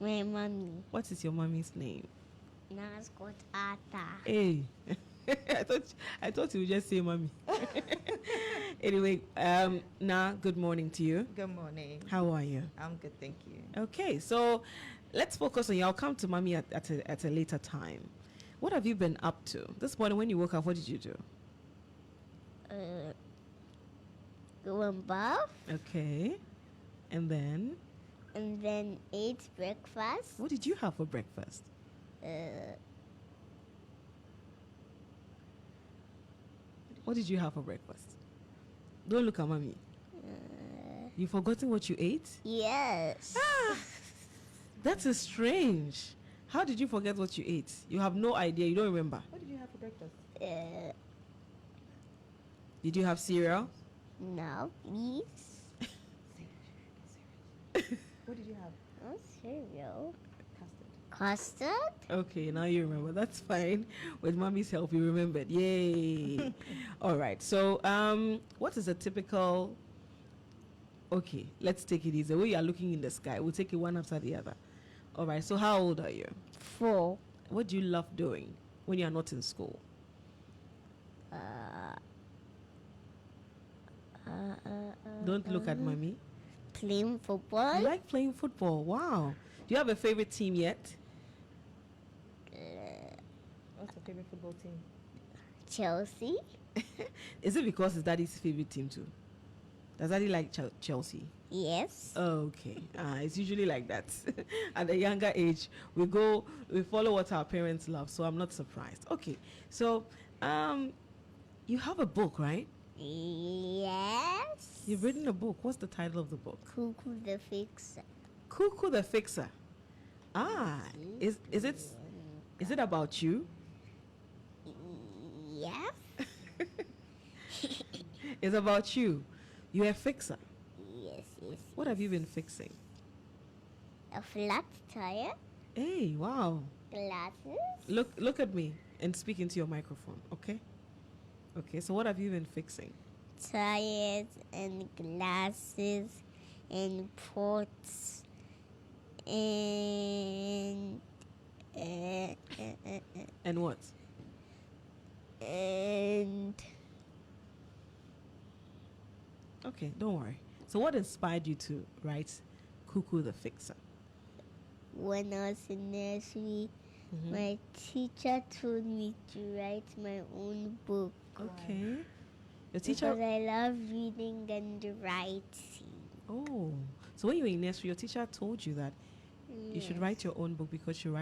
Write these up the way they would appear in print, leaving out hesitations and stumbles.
My mommy. What is your mommy's name? Na's got Ata. Hey. I thought you would just say mommy. Anyway, Na, good morning to you. Good morning. How are you? I'm good, thank you. Okay, so let's focus on you. I'll come to mommy at a later time. What have you been up to? This morning when you woke up, what did you do? Go and bath. Okay. And then Ate breakfast. what did you have for breakfast? What did you have for breakfast? Don't look at mommy. You've forgotten what you ate? Yes. That is strange. How did you forget what you ate? You have no idea. You don't remember. What did you have for breakfast? Did you have cereal? No, please. What did you have? No cereal. Custard. Custard? Okay, now you remember. That's fine. With mommy's help, you remembered. Yay. All right. So, what is a typical... Okay, let's take it easy. The way you are looking in the sky, we'll take it one after the other. All right. So, how old are you? 4. What do you love doing when you are not in school? Don't look at mommy. Playing football. You like playing football. Wow. Do you have a favorite team yet? What's your favorite football team? Chelsea. Is it because it's daddy's favorite team too? Does daddy like Chelsea? Yes. Okay. It's usually like that. At a younger age, we follow what our parents love. So I'm not surprised. Okay. So, you have a book, right? Yes. You've written a book. What's the title of the book? Kuuku the Fixer. Kuuku the Fixer. Is it about you? Yes. It's about you. You're a fixer. Yes. What have you been fixing? A flat tire. Hey, wow. Glasses. Look at me and speak into your microphone, okay? Okay, so what have you been fixing? Tires and glasses and pots and And what? and Okay, don't worry. So what inspired you to write Kuuku the Fixer? when I was in nursery, my teacher told me to write my own book Okay. Your because teacher... I love reading and writing. Oh, so when you were in nursery, your teacher told you that you should write your own book because you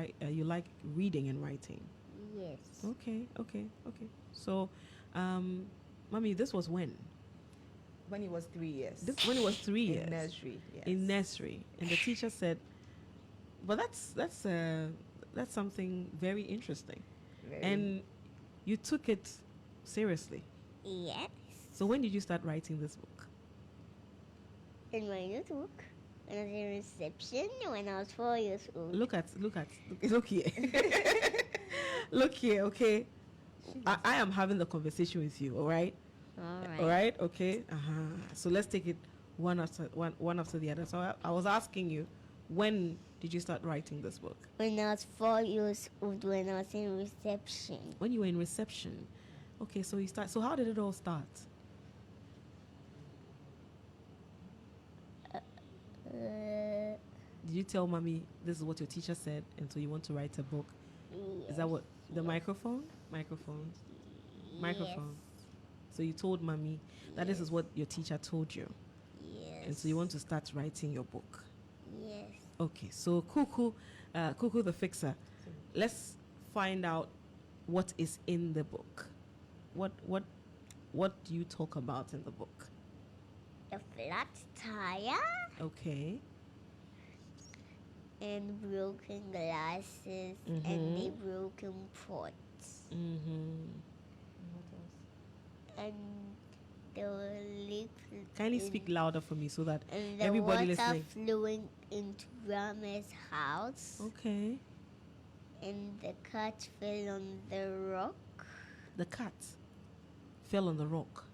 like reading and writing. Yes. Okay. So, mommy, this was when? When he was 3 years. When it was 3 years. In nursery, yes. In nursery, and the teacher said, "But that's something very interesting," and you took it seriously. Yes. So when did you start writing this book? In my notebook. When I was in reception when I was 4 years old. Look here. Look here, okay? I am having the conversation with you, all right? All right, okay? So let's take it one after the other. So I was asking you, when did you start writing this book? When I was 4 years old, when I was in reception. When you were in reception. Okay, so so how did it all start? Did you tell mommy this is what your teacher said and so you want to write a book? Yes. Is that what the microphone? Microphone. So you told mommy that this is what your teacher told you. Yes. And so you want to start writing your book. Yes. Okay, so Kuuku the Fixer. Let's find out what is in the book. What do you talk about in the book? A flat tire Okay. and broken glasses and a broken pot. What else? And there were leaks. Kindly speak louder for me so that And the everybody water listening. flowing into Grandma's house. Okay. And the cat fell on the rock. The cat fell on the rock.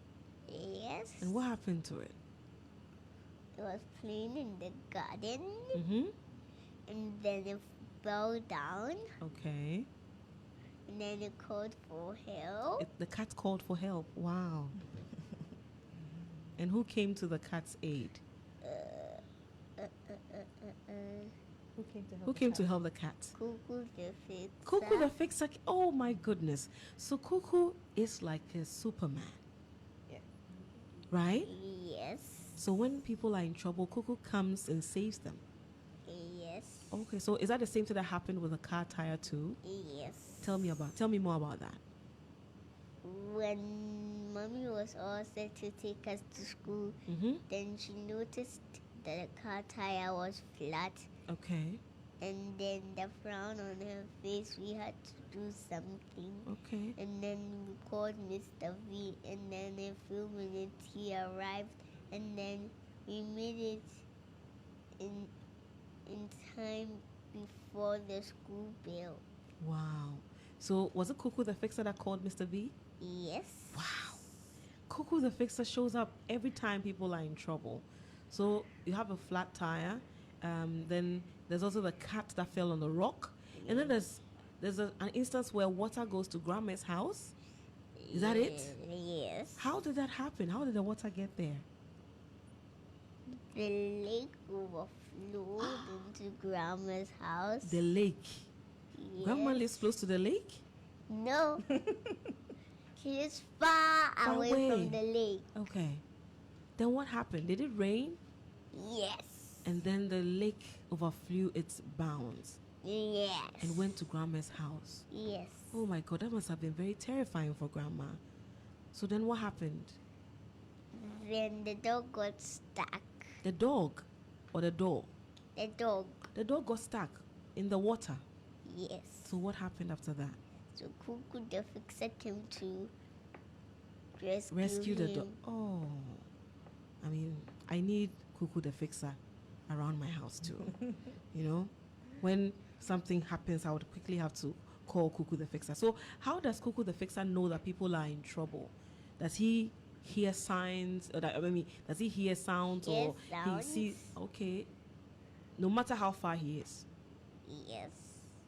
Yes. And what happened to it? It was playing in the garden. and then it fell down, Okay. and then it called for help. The cat called for help. Wow. And who came to the cat's aid? Who came to help Who the came cat? to help the cat? Kuuku the fixer. Kuuku the fixer. Oh my goodness. So Kuuku is like a Superman, Yeah. right? Yes. So when people are in trouble, Kuuku comes and saves them. Yes. Okay, so is that the same thing that happened with the car tire too? Yes. Tell me more about that. When Mommy was all set to take us to school, Mm-hmm. then she noticed that the car tire was flat, Okay. and then the frown on her face, we had to do something. Okay. And then we called Mr. V, and then in a few minutes he arrived, and then we made it in time before the school bell. Wow. So was it Kuuku the fixer that called Mr. V? Yes. Wow. Kuuku the fixer shows up every time people are in trouble. So you have a flat tire. Then there's also the cat that fell on the rock. And then there's an instance where water goes to Grandma's house. Is that it? Yes. How did that happen? How did the water get there? The lake overflowed into Grandma's house. The lake. Yes. Grandma lives close to the lake? No. She is far away from the lake. Okay. Then what happened? Did it rain? Yes. And then the lake overflew its bounds Yes. and went to Grandma's house. Yes. Oh my God, that must have been very terrifying for Grandma. So then what happened? Then the dog got stuck. The dog or the door? The dog. The dog got stuck in the water. Yes. So what happened after that? So Kuuku the fixer came to Rescue the him. dog. Oh, I mean, I need Kuuku the fixer around my house too. You know, when something happens, I would quickly have to call Kuuku the fixer. So how does Kuuku the fixer know that people are in trouble? Does he hear signs? Or does he hear sounds or Sounds. he sees? Okay, no matter how far he is. Yes.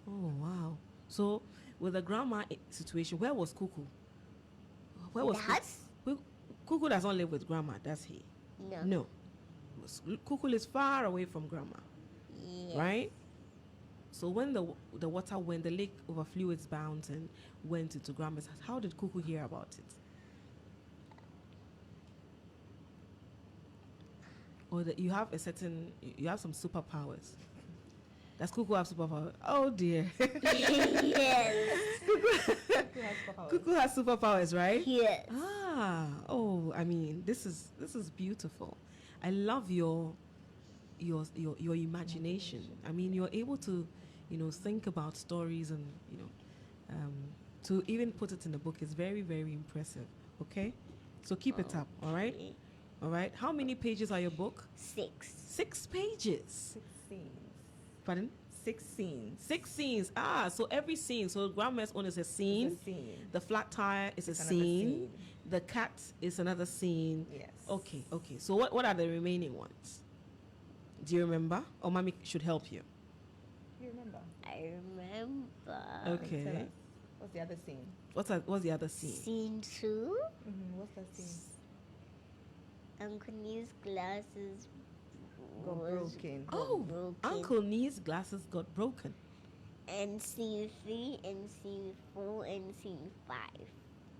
Oh wow! So with the grandma situation, where was Kuuku? Where was the house? Kuuku does not live with grandma, does he? No. No. Kuuku lives far away from grandma, Yes. right? So when the water went, the lake overflew its bounds and went into grandma's house. How did Kuuku hear about it? Or that you have some superpowers. Does Kuuku have superpowers? Oh dear. Yes. Kuuku has superpowers, right? Yes. Ah, oh, I mean, this is beautiful. I love your imagination. I mean, you're able to, think about stories and, to even put it in a book is very, very impressive. Okay? So keep it up, all right? Okay. All right. How many pages are your book? 6. 6 pages. 6 scenes. Pardon? 6 scenes. 6 scenes. Ah, so every scene. So grandma's own is a scene. It's a scene. The flat tire is It's a another scene. The cat is another scene. Yes. Okay. So what are the remaining ones? Do you remember? Or mommy should help you. You remember? I remember. Okay. Tell us. What's the other scene? What's the other scene? Scene 2. What's that scene? Uncle Neil's glasses Got broken. Oh, broken. Uncle Nee's glasses got broken. And scene 3 and scene 4 and scene 5.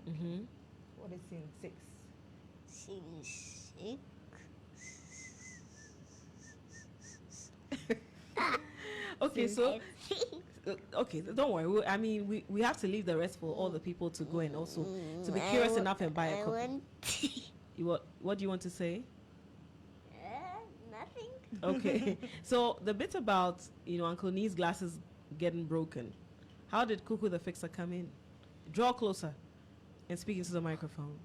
Mm-hmm. What is scene 6? Scene 6. Okay, so okay, don't worry. We have to leave the rest for all the people to go and also to be curious enough and buy a copy. What do you want to say? Nothing. Okay. So the bit about, Uncle Nee's glasses getting broken. How did Kuuku the fixer come in? Draw closer and speak into the microphone.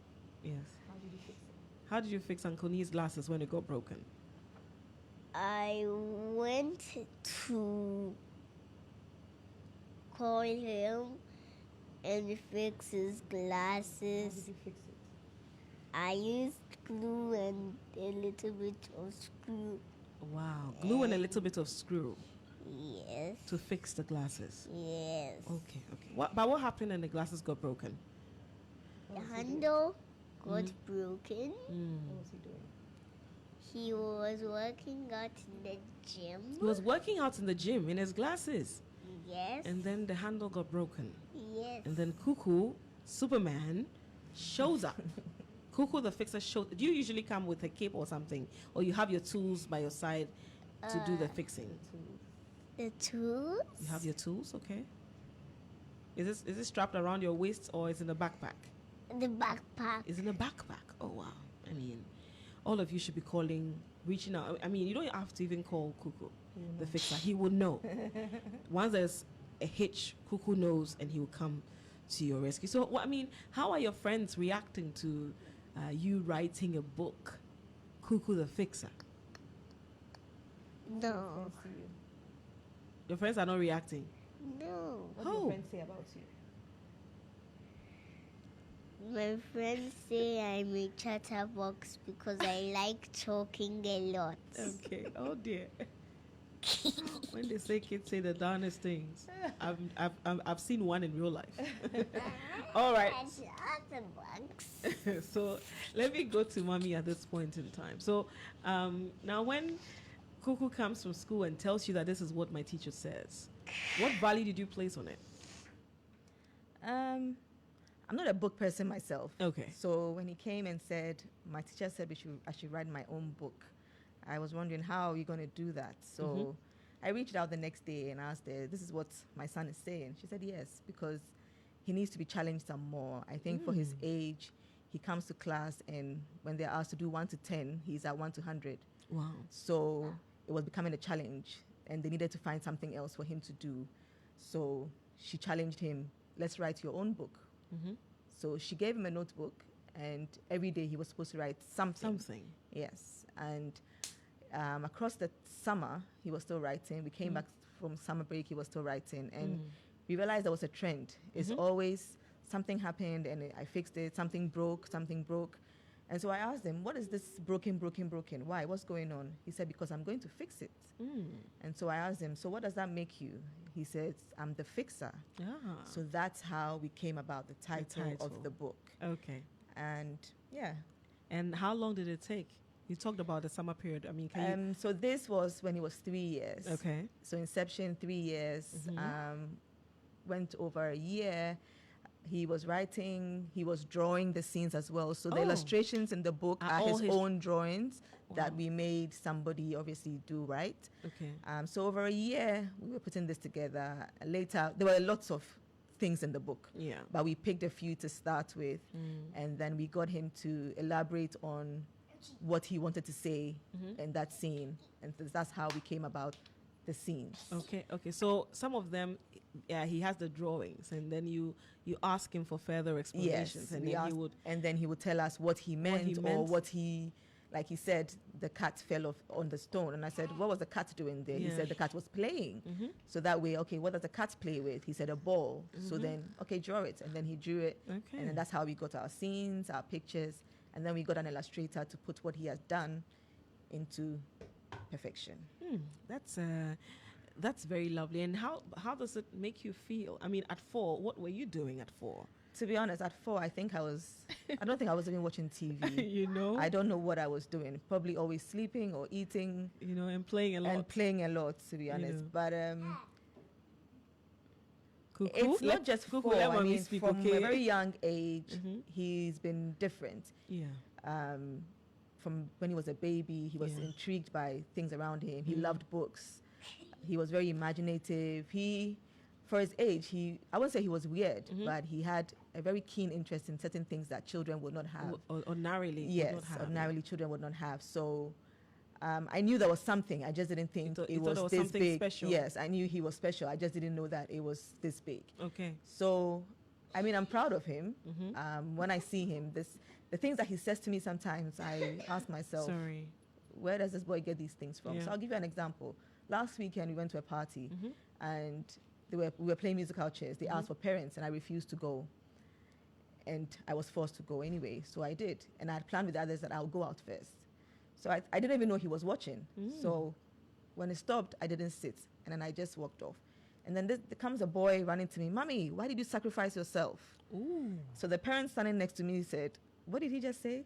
Yes. How did you fix it? How did you fix Uncle Nee's glasses when it got broken? I went to call him and fix his How glasses. did you fix it? I used glue and a little bit of screw. Wow. Glue and a little bit of screw. Yes. to fix the glasses. Yes. Okay. But what happened when the glasses got broken? The What was he doing? handle got Mm. broken. What was he doing? He was working out in the gym. He was working out in the gym in his glasses, Yes. and then the handle got broken. Yes. And then Kuuku, Superman, shows up. Kuuku the fixer showed. Do you usually come with a cape or something, or you have your tools by your side to do the fixing? The tools. You have your tools, okay? Is this strapped around your waist or is it in a backpack? The backpack. It's in a backpack. Oh wow! I mean, all of you should be reaching out. I mean, you don't have to even call Kuuku, the fixer. He will know. Once there's a hitch, Kuuku knows, and he will come to your rescue. So, I mean, how are your friends reacting to you writing a book, Kuuku the Fixer? No. Friends to you? Your friends are not reacting. No. What do your friends say about you? My friends say I'm a chatterbox because I like talking a lot. Okay. Oh dear. When they say kids say the darnest things, I've seen one in real life. All right. Chatterbox. So let me go to mommy at this point in time. So now when Kuuku comes from school and tells you that this is what my teacher says, what value did you place on it? I'm not a book person myself. Okay. So when he came and said, my teacher said I should write my own book, I was wondering, how are you going to do that? So I reached out the next day and asked her, this is what my son is saying. She said yes, because he needs to be challenged some more. I think for his age, he comes to class and when they're asked to do 1 to 10, he's at 1 to 100. Wow. So it was becoming a challenge and they needed to find something else for him to do. So she challenged him, let's write your own book. So she gave him a notebook and every day he was supposed to write something. Yes. And across the summer, he was still writing. We came back from summer break, he was still writing. And we realized there was a trend. It's always something happened and I fixed it, something broke. And so I asked him, what is this broken? Why? What's going on? He said, because I'm going to fix it. And so I asked him, so what does that make you? He said, I'm the fixer. So that's how we came about the title of the book. Okay. And yeah. And how long did it take? You talked about the summer period. I mean, can you... So this was when he was 3 years. Okay. So inception, 3 years. Went over a year. He was writing, he was drawing the scenes as well. So the illustrations in the book are his own drawings that we made somebody obviously do, right? Okay. So over a year, we were putting this together. Later, there were lots of things in the book. Yeah. But we picked a few to start with. And then we got him to elaborate on what he wanted to say in that scene. And that's how we came about the scenes. Okay. So some of them, he has the drawings, and then you ask him for further explanations, Yes, and then he would tell us what he meant, or what he, like he said, the cat fell off on the stone, and I said, what was the cat doing there? He said the cat was playing. So that way, okay, what does the cat play with? He said a ball. So then, okay, draw it, and then he drew it, and then that's how we got our scenes, our pictures, and then we got an illustrator to put what he has done into perfection. That's very lovely. And how does it make you feel? I mean, at 4, what were you doing at 4? To be honest, at 4, I don't think I was even watching TV. You know? I don't know what I was doing. Probably always sleeping or eating. You know, and playing a lot. To be honest. But Kuuku? it's not just Kuuku, 4. let I mommy mean, speak, from okay? a very young age, he's been different. Yeah. From when he was a baby, he was intrigued by things around him. He loved books. He was very imaginative. For his age, I wouldn't say he was weird, but he had a very keen interest in certain things that children would not have. Ordinarily. Yes, ordinarily children would not have. So I knew there was something. I just didn't think it was this something big. special. Yes, I knew he was special. I just didn't know that it was this big. Okay. So, I mean, I'm proud of him. When I see him, the things that he says to me sometimes, I ask myself, where does this boy get these things from? Yeah. So I'll give you an example. Last weekend, we went to a party, and we were playing musical chairs. They asked for parents, and I refused to go. And I was forced to go anyway, so I did. And I had planned with the others that I'll go out first. So I didn't even know he was watching. So when it stopped, I didn't sit. And then I just walked off. And then there comes a boy running to me, Mommy, why did you sacrifice yourself? Ooh. So the parent standing next to me said, what did he just say?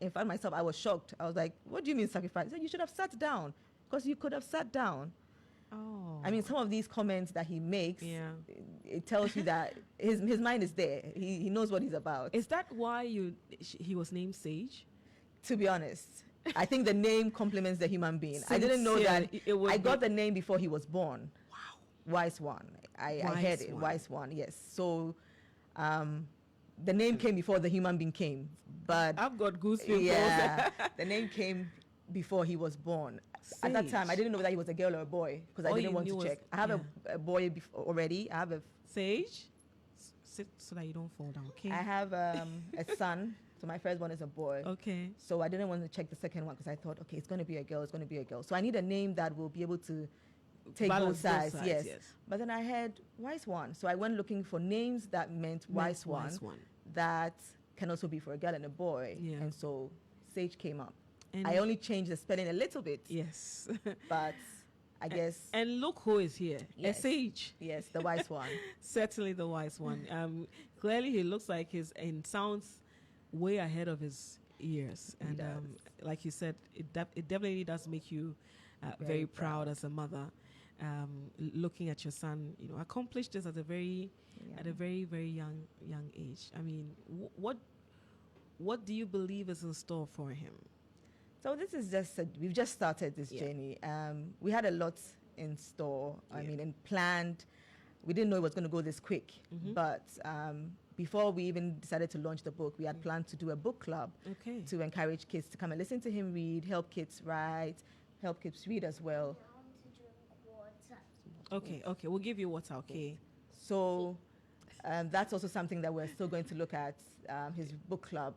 In fact, myself, I was shocked. I was like, what do you mean sacrifice? He said, you should have sat down, because you could have sat down. Oh. I mean, some of these comments that he makes, it tells you that his mind is there. He knows what he's about. Is that why he was named Sayge? To be honest, I think the name complements the human being. I didn't know that. I got the name before he was born. Wow. Wise One. I heard it. Wise One, yes. So the name came before the human being came. But I've got goosebumps. Yeah, the name came before he was born. At that time, I didn't know whether he was a girl or a boy, because I didn't want to check. I have a boy already. I have a Sayge. Sit so that you don't fall down. Okay. I have a son. So my first one is a boy. Okay. So I didn't want to check the second one, because I thought, okay, it's going to be a girl. It's going to be a girl. So I need a name that will be able to take both sides. Yes. But then I had Wise One. So I went looking for names that meant wise one that can also be for a girl and a boy. Yeah. And so Sayge came up. And I only changed the spelling a little bit. Yes. But I guess. And look who is here. Yes. A Sayge. Yes, the wise one. Certainly the wise one. Clearly he looks like and sounds way ahead of his years. And like you said, it definitely does make you very proud as a mother. Looking at your son, accomplish this at a very very young age. I mean, what do you believe is in store for him? So this is we've just started this journey. We had a lot in store. I mean, and planned. We didn't know it was going to go this quick, but before we even decided to launch the book, we had planned to do a book club to encourage kids to come and listen to him read, help kids write, help kids read as well. Okay, we'll give you water, okay. So that's also something that we're still going to look at, his book club.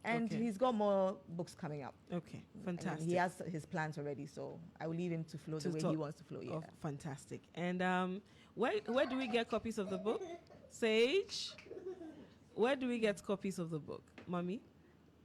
And he's got more books coming up. Okay, fantastic. And he has his plans already, so I will leave him to flow the way he wants to flow. Yeah. Oh, fantastic. And where do we get copies of the book? Sayge, where do we get copies of the book, Mommy?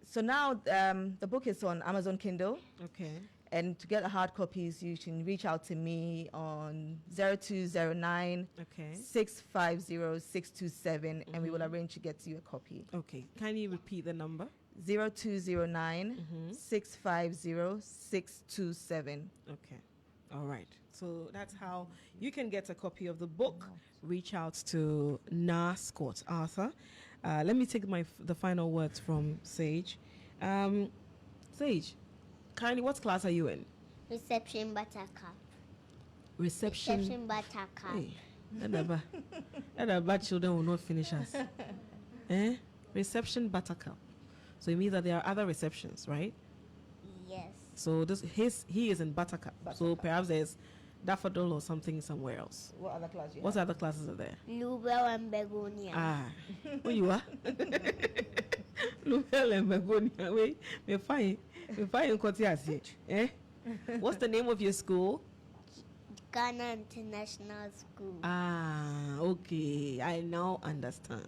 So now the book is on Amazon Kindle. Okay. And to get hard copies, you can reach out to me on 0209 650 627, and we will arrange to get you a copy. Okay. Can you repeat the number? 0209 650 627. Okay. All right. So that's how you can get a copy of the book. Reach out to Na Scott Arthur. Let me take the final words from Sayge. Sayge, kindly, what class are you in? Reception Buttercup. Reception Buttercup. Hey, that bad children will not finish us. Reception Buttercup. So it means that there are other receptions, right? Yes. So he is in Buttercup. So perhaps there's Daffodil or something somewhere else. What other class you have? What other classes are there? Bluebell and Begonia. Who you are? Bluebell and Begonia. Wait, we're fine. What's the name of your school? Ghana International School. Okay. I now understand.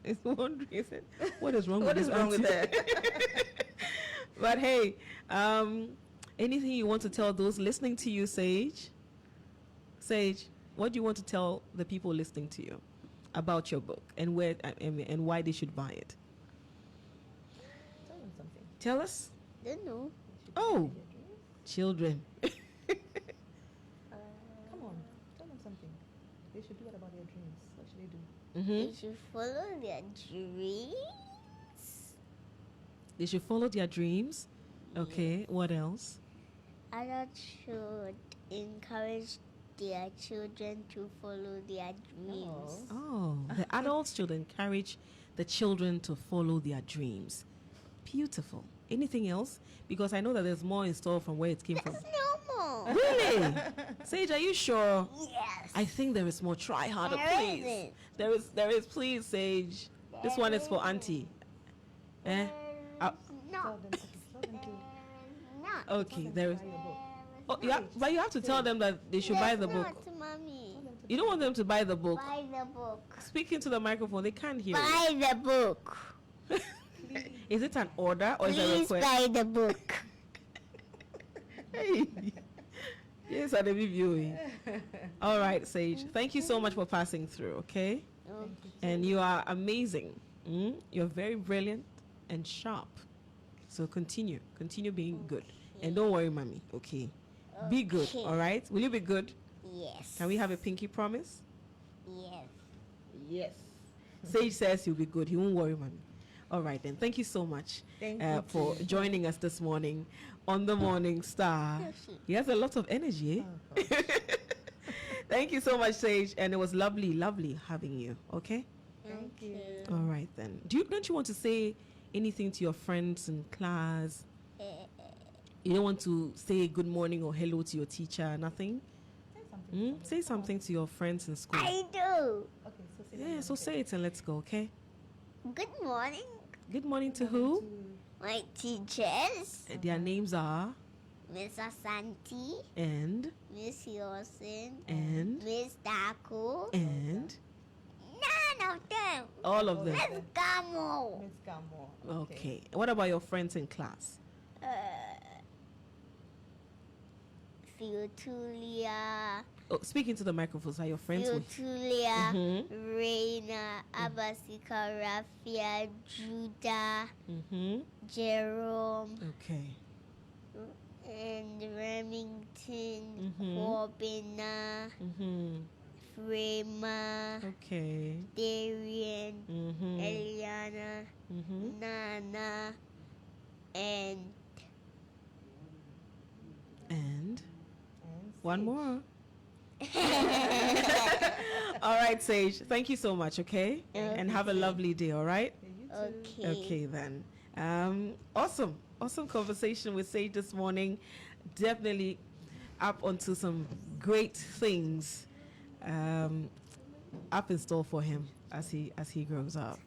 It's wondering, what is wrong with this? What is wrong with that? But hey, anything you want to tell those listening to you, Sayge? Sayge, what do you want to tell the people listening to you about your book and why they should buy it? Tell them something. Tell us. Don't know. Oh, children. Come on, tell them something. They should do what about their dreams? What should they do? They should follow their dreams. They should follow their dreams. Okay, what else? Adults should encourage their children to follow their dreams. Oh, the adults should encourage the children to follow their dreams. Beautiful. Anything else? Because I know that there's more in store from where it came from. There's no more. Really? Sage, are you sure? Yes. I think there is more. Try harder, There please. isn't. There is, please, Sage. This one is for Auntie. No. Tell them to. Not. Okay, there is. Buy your book. Oh, yeah, but you have to tell them that they should buy the book. Not, Mommy. You don't want them to buy the book. Buy the book. Speak into the microphone. They can't hear Buy the book. you. Is it an order or is it a Please request? buy the book. Hey. Yes, I believe you. All right, Sayge. Thank you so much for passing through, okay? And you are amazing. You're very brilliant and sharp. So continue being good. And don't worry, mommy, okay? Be good, all right? Will you be good? Yes. Can we have a pinky promise? Yes. Yes. Sage says he'll be good. He won't worry, mommy. All right, then. Thank you so much for joining us this morning on the Morning Star. He has a lot of energy. Eh? Oh, Thank you so much, Sage. And it was lovely, lovely having you. Okay? Thank you. All right, then. Don't you want to say anything to your friends in class? You don't want to say good morning or hello to your teacher? Nothing? Say something to your friends in school. I do. Okay, so say Yeah, so say it and let's go, okay? Good morning, Good morning to who? my teachers. Their names are Miss Asante, and Miss Yosin, and Miss Daku. and None of them. all of them. Miss Gamo. Miss Gamo. Okay. What about your friends in class? Theotulia, Oh, speaking to the microphones, are your friends with? Theotulia, Mhm. Reina, Abasika, Rafia, Judah, Jerome, Okay. and Remington, Mhm. Corbina, Frema, Okay. Darian, Eliana, Mhm. Nana, and And And one more. All right, Sage. Thank you so much, okay? And have a lovely day, all right? you too. okay. Okay, then. Awesome. Awesome conversation with Sage this morning. Definitely up onto some great things up in store for him as he grows up.